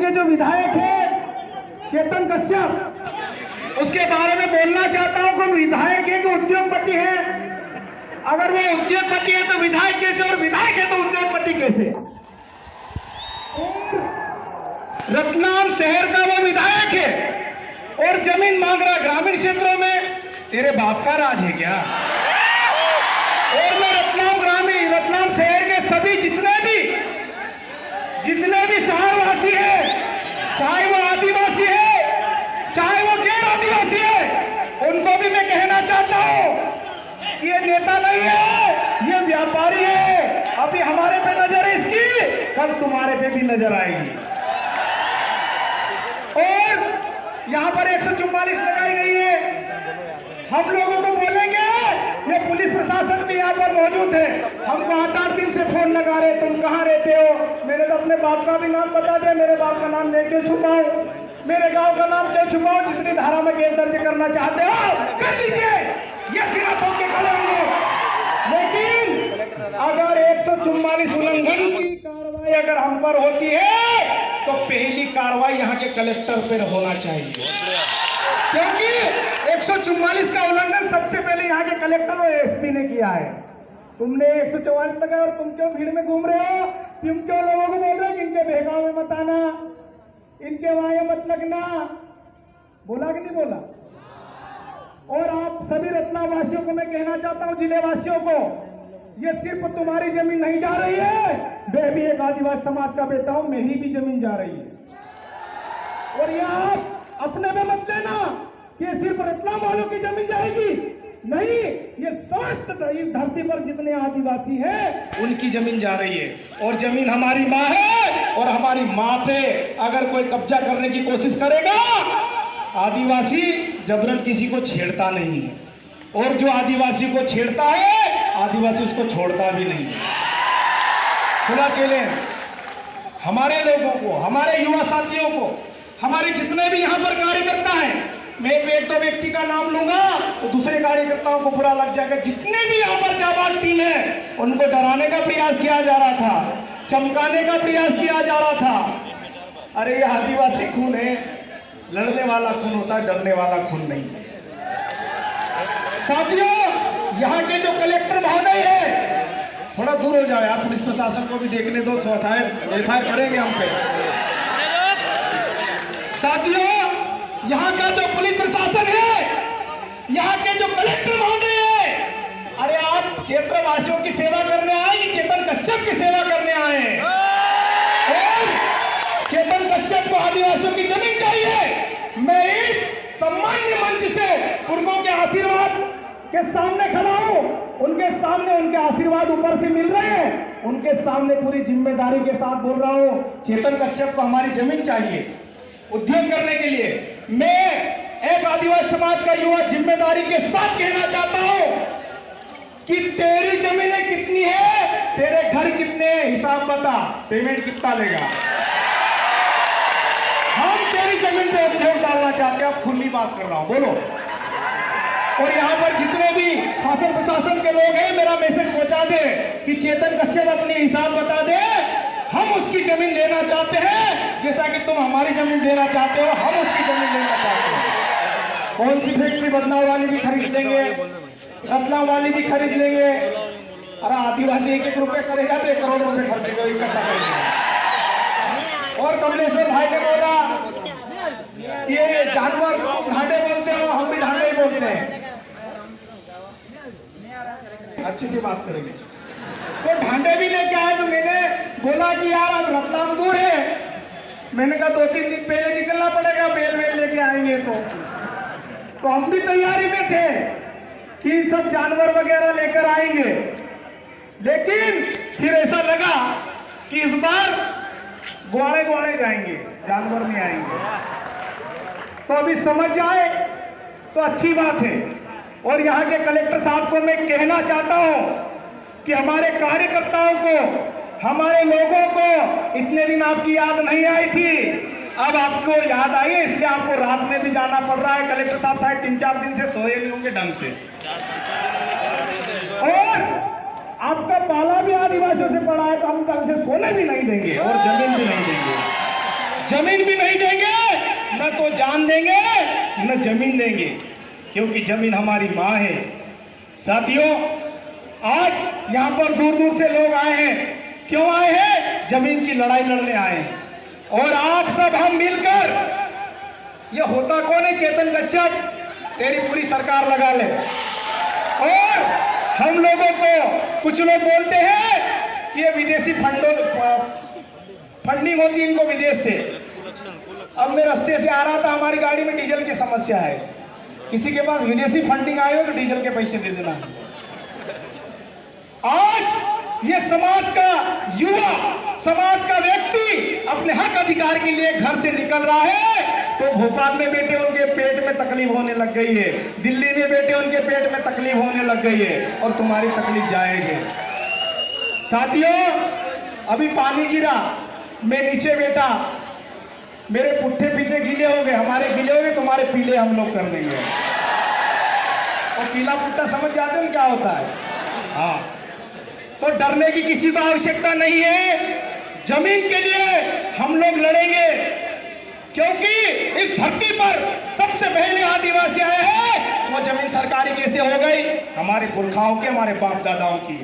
के जो विधायक है चेतन कश्यप, उसके बारे में बोलना चाहता हूं कि विधायक है कि उद्योगपति है? अगर वो उद्योगपति है तो विधायक कैसे, और विधायक है तो उद्योगपति कैसे? रतलाम शहर का वो विधायक है और जमीन मांग रहा ग्रामीण क्षेत्रों में। तेरे बाप का राज है क्या? और मैं रतलाम शहर के सभी जितने भी शहरवासी है, चाहे वो आदिवासी है चाहे वो गैर आदिवासी है, उनको भी मैं कहना चाहता हूं कि ये नेता नहीं है, ये व्यापारी है। अभी हमारे पे नजर है इसकी, कल तुम्हारे पे भी नजर आएगी। और यहां पर 144 लगाई गई है। हम लोगों को बोलेंगे, ये पुलिस प्रशासन भी यहाँ पर मौजूद है, हमको 8-8 दिन से फोन लगा रहे, तुम कहाँ रहते हो? मैंने तो अपने बाप का भी नाम बता दिया, मेरे बाप का नाम मैं क्यों छुपाऊं, मेरे गांव का नाम क्यों छुपाऊं? जितनी धारा में केस दर्ज करना चाहते हो कर लीजिए, ये सिर्फ होके खड़े होंगे। लेकिन अगर 144 उल्लंघन की कार्रवाई अगर हम पर होती है तो पहली कार्रवाई यहाँ के कलेक्टर पर होना चाहिए, क्योंकि 144 का उल्लंघन सबसे पहले यहाँ के कलेक्टर और एसपी ने किया है। तुमने 144 लगाया और तुम क्यों भीड़ में घूम रहे हो? तुम क्यों लोगों को बोल रहे हो कि इनके भेगाव में मत आना, इनके वहां मत लगना? बोला कि नहीं बोला? और आप सभी रतलाम वासियों को मैं कहना चाहता हूं, जिले वासियों को, ये सिर्फ तुम्हारी जमीन नहीं जा रही है, मैं भी एक आदिवासी समाज का बेटा हूं, मेरी भी जमीन जा रही है। और ये आप अपने में मत लेना कि ये सिर्फ रतलाम वालों की जमीन जाएगी, नहीं, ये समस्त धरती पर जितने आदिवासी हैं उनकी जमीन जा रही है। और जमीन हमारी माँ है, और हमारी माँ पे अगर कोई कब्जा करने की कोशिश करेगा, आदिवासी जबरन किसी को छेड़ता नहीं है, और जो आदिवासी को छेड़ता है आदिवासी उसको छोड़ता भी नहीं है। खुला चैलेंज हमारे लोगों को, हमारे युवा साथियों को, हमारे जितने भी यहाँ पर कार्यकर्ता हैं, मैं एक दो व्यक्ति का नाम लूंगा तो दूसरे कार्यकर्ताओं को बुरा लग जाएगा। जितने भी यहाँ पर जाबाज टीम है उनको डराने का प्रयास किया जा रहा था, चमकाने का प्रयास किया जा रहा था। अरे ये आदिवासी खून है, लड़ने वाला खून होता है, डरने वाला खून नहीं है। साथियों, यहाँ के जो कलेक्टर महोदय है, थोड़ा दूर हो जाओ यार, पुलिस प्रशासन को भी देखने दो, शायद एफआईआर करेंगे हम पे। साथियों, यहाँ का जो पुलिस प्रशासन है, यहाँ के जो कलेक्टर महोदय है, अरे आप क्षेत्रवासियों की सेवा करने आए कि चेतन कश्यप की सेवा करने आए? और चेतन कश्यप को आदिवासियों की जमीन चाहिए। मैं इस सम्मान्य मंच से पुरखों के आशीर्वाद के सामने खड़ा हूं, उनके सामने उनके आशीर्वाद ऊपर से मिल रहे हैं, उनके सामने पूरी जिम्मेदारी के साथ बोल रहा हूं, चेतन कश्यप को हमारी जमीन चाहिए उद्योग करने के लिए। मैं एक आदिवासी समाज का युवा जिम्मेदारी के साथ कहना चाहता हूं कि तेरी जमीनें कितनी है, तेरे घर कितने हैं, हिसाब बता, पेमेंट कितना लेगा। हम तेरी जमीन पे उद्योग डालना चाहते हैं, खुली बात कर रहा हूं, बोलो। और यहाँ पर जितने भी शासन प्रशासन के लोग हैं, मेरा मैसेज पहुंचा दे कि चेतन कश्यप अपनी हिसाब बता दे, हम उसकी जमीन लेना चाहते हैं, जैसा कि तुम हमारी जमीन देना चाहते हो, हम उसकी जमीन लेना चाहते हैं। कौन सी फैक्ट्री बदनाव वाली भी खरीद लेंगे, रतलाम वाली भी खरीद लेंगे। अरे आदिवासी 1-1 रुपए करेगा तो 1 करोड़ रुपए खर्च इकट्ठा करेगा। और कमलेश्वर भाई ने बोला ये जानवर ढांडे बोलते हो, हम भी ढांडे ही बोलते हैं। अच्छी सी बात करेंगे तो ढांडे भी लेके आए, तो मैंने बोला कि यार अब रतलाम दूर है, मैंने कहा 2-3 दिन पहले निकलना पड़ेगा, बेल लेके आएंगे। तो हम भी तैयारी में थे कि सब जानवर वगैरह लेकर आएंगे, लेकिन फिर ऐसा लगा कि इस बार ग्वाड़े जाएंगे, जानवर नहीं आएंगे। तो अभी समझ जाए तो अच्छी बात है। और यहाँ के कलेक्टर साहब को मैं कहना चाहता हूं कि हमारे कार्यकर्ताओं को, हमारे लोगों को इतने दिन आपकी याद नहीं आई थी, अब आपको याद आई है, इसलिए आपको रात में भी जाना पड़ रहा है। कलेक्टर साहब शायद 3-4 दिन से सोए नहीं होंगे ढंग से, और आपका पाला भी आदिवासियों से पड़ा है, तो हम ढंग से सोने भी नहीं देंगे और जमीन भी नहीं देंगे। जमीन भी नहीं देंगे, न तो जान देंगे, न जमीन देंगे, क्योंकि जमीन हमारी माँ है। साथियों, आज यहाँ पर दूर दूर से लोग आए हैं। क्यों आए हैं? जमीन की लड़ाई लड़ने आए हैं। और आप सब हम मिलकर, ये होता कौन है? चेतन कश्यप, तेरी पूरी सरकार लगा ले। और हम लोगों को कुछ लोग बोलते हैं कि ये विदेशी फंडिंग होती है इनको विदेश से। अब मैं रास्ते से आ रहा था, हमारी गाड़ी में डीजल की समस्या है। किसी के पास विदेशी फंडिंग आए हो तो डीजल के पैसे दे देना। आज ये समाज का युवा, समाज का व्यक्ति अपने हक अधिकार के लिए घर से निकल रहा है, तो भोपाल में बैठे उनके पेट में तकलीफ होने लग गई है, दिल्ली में बैठे उनके पेट में तकलीफ होने लग गई है, और तुम्हारी तकलीफ जायज है। साथियों, अभी पानी गिरा, मैं नीचे बैठा, मेरे पुट्ठे पीछे गीले हो गए, हमारे गीले हो गए, तुम्हारे पीले हम लोग कर देंगे। और पीला पुट्टा समझ जाते हैं क्या होता है? हाँ, तो डरने की किसी को आवश्यकता नहीं है। जमीन के लिए हम लोग लड़ेंगे, क्योंकि इस धरती पर सबसे पहले आदिवासी आए हैं। वो जमीन सरकारी कैसे हो गई? हमारे पुरखाओं की, हमारे बाप दादाओं की।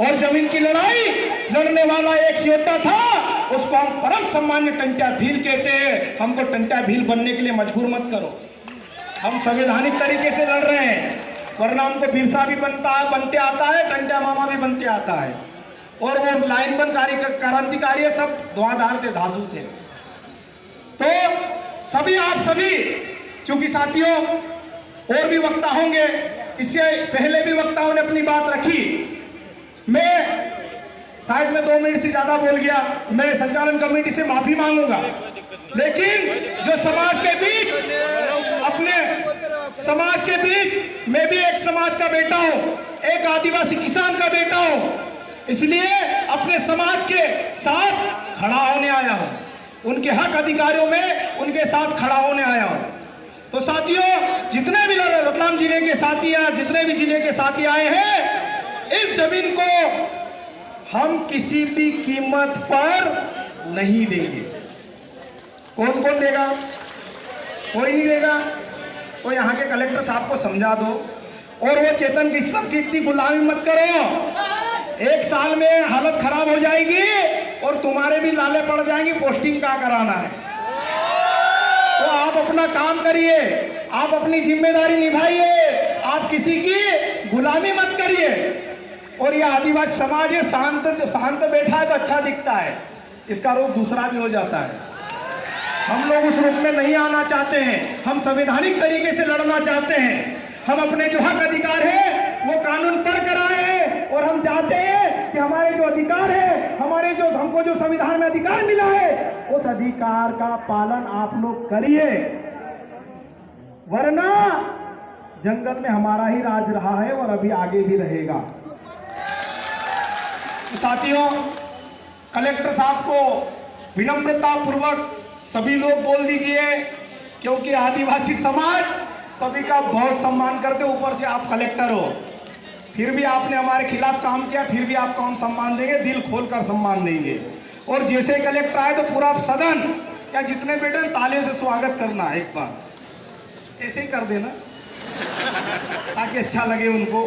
और जमीन की लड़ाई लड़ने वाला एक योद्धा था, उसको हम परम सम्मान्य टंट्या भील कहते हैं। हमको टंट्या भील बनने के लिए मजबूर मत करो। हम संवैधानिक तरीके से लड़ रहे हैं, वरना हमको बिरसा भी बनते आता है, टंट्या मामा भी बनते आता है। और वो लाइन बंद क्रांतिकारी सब धुआंधार थे, धांसू थे। तो सभी आप सभी, चूंकि साथियों और भी वक्ता होंगे, इससे पहले भी वक्ताओं ने अपनी बात रखी। मैं शायद मैं 2 मिनट से ज्यादा बोल गया, मैं संचालन कमेटी से माफी मांगूंगा। लेकिन जो समाज के बीच, अपने समाज के बीच, मैं भी एक समाज का बेटा हूं, एक आदिवासी किसान का बेटा हूं, इसलिए अपने समाज के साथ खड़ा होने आया हूं, उनके हक अधिकारियों में उनके साथ खड़ा होने आया हूं। तो साथियों, जितने भी रतलाम जिले के साथी या जितने भी जिले के साथी आए हैं, इस जमीन को हम किसी भी कीमत पर नहीं देंगे। कौन कौन देगा? कोई नहीं देगा। तो यहाँ के कलेक्टर साहब को समझा दो, और वो चेतन कश्यप की इतनी गुलामी मत करो। 1 साल में हालत खराब हो जाएगी और तुम्हारे भी लाले पड़ जाएंगे, पोस्टिंग कहाँ कराना है। तो आप अपना काम करिए, आप अपनी जिम्मेदारी निभाइए, आप किसी की गुलामी मत करिए। और यह आदिवासी समाज है, शांत बैठा है तो अच्छा दिखता है, इसका रूप दूसरा भी हो जाता है। हम लोग उस रूप में नहीं आना चाहते हैं, हम संवैधानिक तरीके से लड़ना चाहते हैं। हम अपने जो हक अधिकार है वो कानून पर कराए हैं, और हम चाहते हैं कि हमारे जो अधिकार है, हमारे जो हमको जो संविधान में अधिकार मिला है, उस अधिकार का पालन आप लोग करिए, वरना जंगल में हमारा ही राज रहा है और अभी आगे भी रहेगा। तो साथियों, कलेक्टर साहब को विनम्रता पूर्वक सभी लोग बोल दीजिए, क्योंकि आदिवासी समाज सभी का बहुत सम्मान करते, ऊपर से आप कलेक्टर हो, फिर भी आपने हमारे खिलाफ काम किया, फिर भी आपको हम सम्मान देंगे, दिल खोलकर सम्मान देंगे। और जैसे कलेक्टर आए तो पूरा सदन या जितने बैठे तालियों से स्वागत करना, एक बार ऐसे ही कर देना ताकि अच्छा लगे उनको।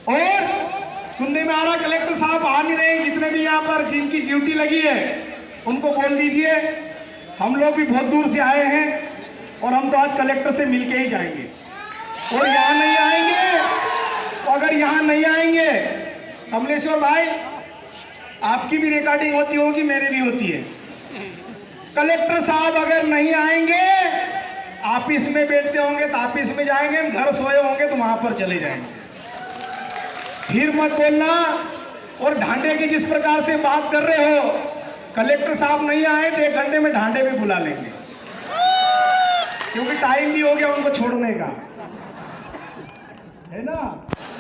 और सुनने में आ रहा कलेक्टर साहब आ नहीं रहे, जितने भी यहाँ पर जिनकी ड्यूटी लगी है उनको बोल दीजिए, हम लोग भी बहुत दूर से आए हैं और हम तो आज कलेक्टर से मिलके ही जाएंगे। और यहाँ नहीं आएंगे, तो अगर यहाँ नहीं आएंगे, कमलेश्वर भाई आपकी भी रिकॉर्डिंग होती होगी, मेरी भी होती है। कलेक्टर साहब अगर नहीं आएंगे, ऑफिस में बैठते होंगे तो ऑफिस में जाएंगे, घर सोए होंगे तो वहां पर चले जाएंगे। फिर मत बोलना। और ढांडे की जिस प्रकार से बात कर रहे हो, कलेक्टर साहब नहीं आए तो 1 घंटे में ढांडे भी बुला लेंगे, क्योंकि टाइम भी हो गया उनको छोड़ने का, है ना।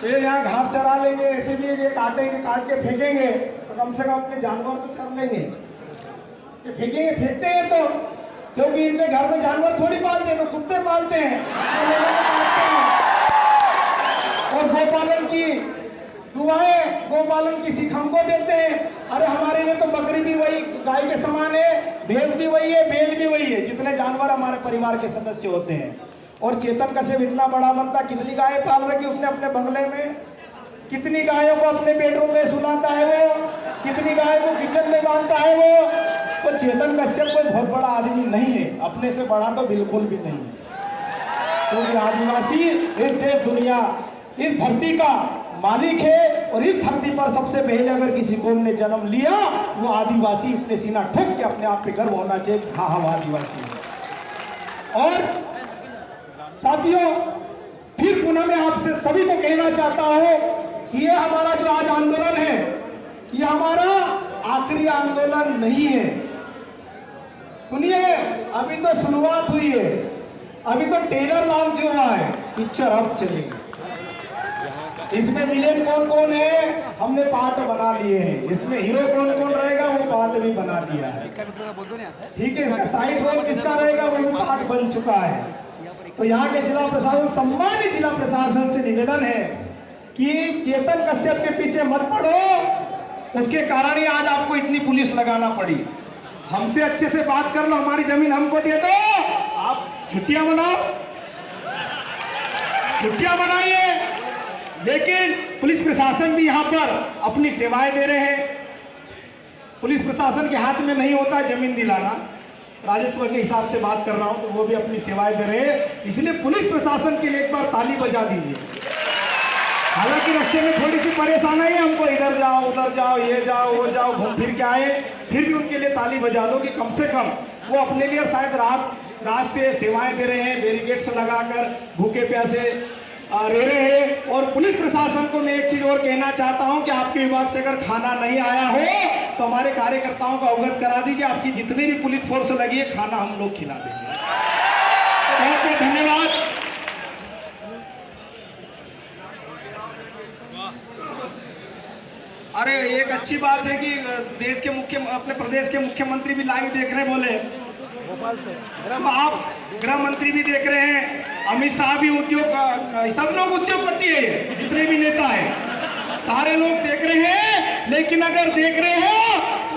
फिर यहाँ घास चरा लेंगे, ऐसे भी ये काटेंगे, काट के फेंकेंगे, तो कम से कम अपने जानवर तो चर लेंगे। ये फेंकेंगे, फेंकते हैं तो, क्योंकि इनके घर में जानवर थोड़ी पालते हैं, तो कुत्ते पालते हैं, और गोपालन की दुआएं गोपालन की सीख हमको देते हैं। अरे हमारे लिए तो बकरी भी वही गाय के समान है, भैंस भी वही है, बैल भी वही है, जितने जानवर हमारे परिवार के सदस्य होते हैं। और चेतन कश्यप इतना बड़ा बनता, कितनी गाय पाल रखी उसने अपने बंगले में, कितनी गायों को अपने बेडरूम में सुलाता है वो, कितनी गाय को किचन में बांधता है वो। तो चेतन कश्यप कोई बहुत बड़ा आदमी नहीं है, अपने से बड़ा तो बिल्कुल भी नहीं है। क्योंकि आदिवासी इस देश दुनिया इस धरती का मालिक है, और इस धरती पर सबसे पहले अगर किसी कौम ने जन्म लिया वो आदिवासी। उसने सीना ठोक के अपने आप पे गर्व होना चाहिए, हाँ हम आदिवासी हैं। और साथियों, फिर पुनः मैं आपसे सभी को कहना चाहता हूं कि ये हमारा जो आज आंदोलन है, ये हमारा आखिरी आंदोलन नहीं है। सुनिए, अभी तो शुरुआत हुई है, अभी तो ट्रेलर लॉन्च हुआ है, पिक्चर अब चलेगी। इसमें विलेन कौन कौन है हमने पार्ट बना लिए हैं, इसमें हीरो कौन कौन रहेगा वो पार्ट भी बना लिया है, ठीक है। इसका साइड रोल किसका रहेगा वो भी पार्ट बन चुका है। तो यहाँ के जिला प्रशासन, सम्मानित जिला प्रशासन से निवेदन है कि चेतन कश्यप के पीछे मत पड़ो, उसके कारण ही आज आपको इतनी पुलिस लगाना पड़ी। हमसे अच्छे से बात कर लो, हमारी जमीन हमको दे दो, आप छुट्टियां बनाओ, छुट्टियां बनाइए। लेकिन पुलिस प्रशासन भी यहाँ पर अपनी सेवाएं दे रहे हैं। पुलिस प्रशासन के हाथ में नहीं होता जमीन दिलाना, राजस्व के हिसाब से बात कर रहा हूं, तो वो भी अपनी सेवाएं दे रहे हैं। इसलिए पुलिस प्रशासन के लिए एक बार ताली बजा दीजिए। हालांकि रास्ते में थोड़ी सी परेशानी है हमको, इधर जाओ उधर जाओ, ये जाओ वो जाओ, घूम फिर के आए, फिर भी उनके लिए ताली बजा दो कि कम से कम वो अपने लिए शायद रात से सेवाएं दे रहे हैं, बैरिकेड्स लगाकर भूखे प्यासे रह रहे हैं। और पुलिस प्रशासन को मैं एक चीज और कहना चाहता हूं कि आपके विभाग से अगर खाना नहीं आया हो तो हमारे कार्यकर्ताओं को अवगत करा दीजिए, आपकी जितनी भी पुलिस फोर्स लगी है खाना हम लोग खिला देंगे। बहुत बहुत धन्यवाद। अरे एक अच्छी बात है कि देश के अपने प्रदेश के मुख्यमंत्री भी लाइव देख रहे, बोले भोपाल से, आप गृह मंत्री भी देख रहे हैं, अमित शाह भी उद्योग, सब लोग उद्योगपति है, जितने भी नेता हैं सारे लोग देख रहे हैं। लेकिन अगर देख रहे हो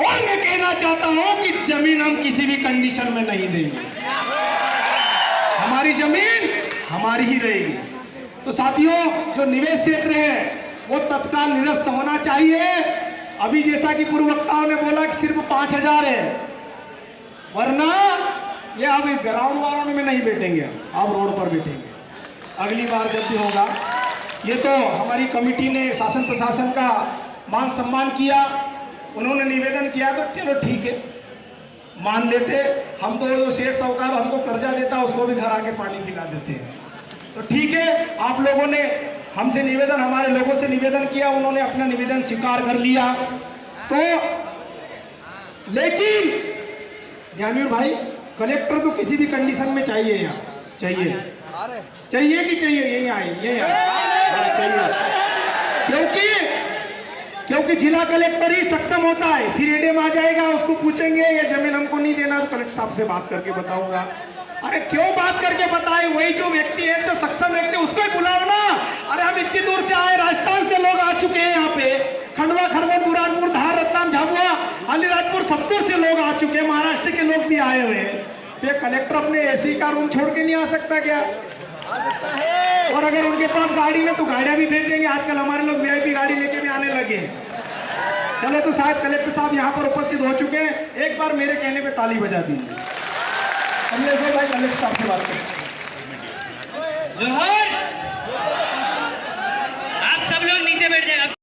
और मैं कहना चाहता हूं कि जमीन हम किसी भी कंडीशन में नहीं देंगे, हमारी जमीन हमारी ही रहेगी। तो साथियों, जो निवेश क्षेत्र है वो तत्काल निरस्त होना चाहिए। अभी जैसा कि पूर्व वक्ताओं ने बोला कि सिर्फ 5000 है, वरना ये अब ग्राउंड वालों में नहीं बैठेंगे, अब रोड पर बैठेंगे अगली बार जब भी होगा। ये तो हमारी कमेटी ने शासन प्रशासन का मान सम्मान किया, उन्होंने निवेदन किया तो चलो ठीक है मान लेते। हम तो जो सेठ साहूकार हमको कर्जा देता उसको भी घर आके पानी पिला देते हैं, तो ठीक है। आप लोगों ने हमसे निवेदन, हमारे लोगों से निवेदन किया, उन्होंने अपना निवेदन स्वीकार कर लिया। तो लेकिन ध्यानवीर भाई, कलेक्टर तो किसी भी कंडीशन में चाहिए, यहाँ चाहिए कि चाहिए, यही आए चाहिए, क्योंकि जिला कलेक्टर ही सक्षम होता है। फिर एडीएम आ जाएगा, उसको पूछेंगे ये जमीन हमको नहीं देना, तो कलेक्टर साहब से बात करके बताऊंगा। अरे क्यों बात करके बताए, वही जो व्यक्ति है तो सक्षम व्यक्ति उसको ही बुलाओ ना। अरे हम इतनी दूर से आए, राजस्थान से लोग आ चुके हैं, यहाँ पे खंडवा, खरगोन, बुरहानपुर, धार, रतलाम, झाबुआ, अलीराजपुर, सत्तूर से लोग आ चुके हैं, महाराष्ट्र के लोग भी आए हुए हैं। तो कलेक्टर अपने एसी का रूम छोड़ के नहीं आ सकता क्या? आ सकता है। और अगर उनके पास गाड़ी में तो गाड़ियां भी भेज देंगे, आजकल हमारे लोग वीआईपी गाड़ी लेके भी आने लगे हैं। चलो, तो शायद कलेक्टर साहब यहाँ पर उपस्थित हो चुके हैं, एक बार मेरे कहने पे ताली बजा दीजिए। हमने भाई कलेक्टर साहब से बात करें।